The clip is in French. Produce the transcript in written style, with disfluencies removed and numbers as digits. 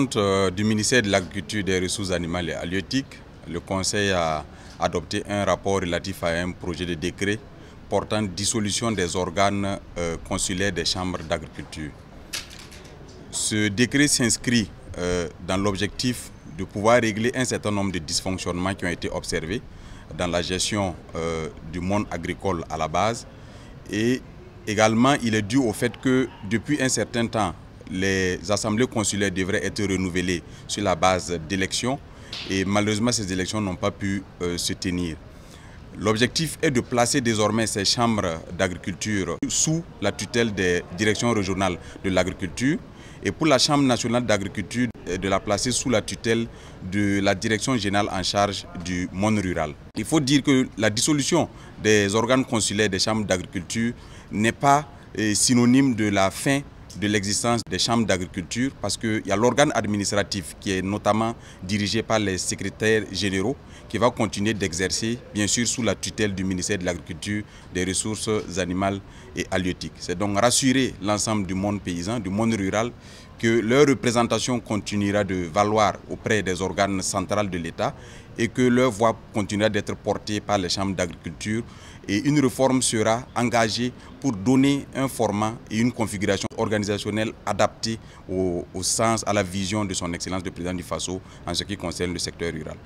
compte du ministère de l'Agriculture, des Ressources animales et halieutiques, le Conseil a adopté un rapport relatif à un projet de décret portant dissolution des organes consulaires des chambres d'agriculture. Ce décret s'inscrit dans l'objectif de pouvoir régler un certain nombre de dysfonctionnements qui ont été observés dans la gestion du monde agricole à la base. Et également, il est dû au fait que depuis un certain temps, les assemblées consulaires devraient être renouvelées sur la base d'élections et malheureusement ces élections n'ont pas pu se tenir. L'objectif est de placer désormais ces chambres d'agriculture sous la tutelle des directions régionales de l'agriculture et pour la Chambre nationale d'agriculture de la placer sous la tutelle de la direction générale en charge du monde rural. Il faut dire que la dissolution des organes consulaires des chambres d'agriculture n'est pas synonyme de la fin de l'existence des chambres d'agriculture parce qu'il y a l'organe administratif qui est notamment dirigé par les secrétaires généraux qui va continuer d'exercer, bien sûr, sous la tutelle du ministère de l'Agriculture, des Ressources animales et halieutiques. C'est donc rassurer l'ensemble du monde paysan, du monde rural, que leur représentation continuera de valoir auprès des organes centrales de l'État et que leur voix continuera d'être portée par les chambres d'agriculture. Et une réforme sera engagée pour donner un format et une configuration organisationnelle adaptée au sens, à la vision de son Excellence le Président du Faso en ce qui concerne le secteur rural.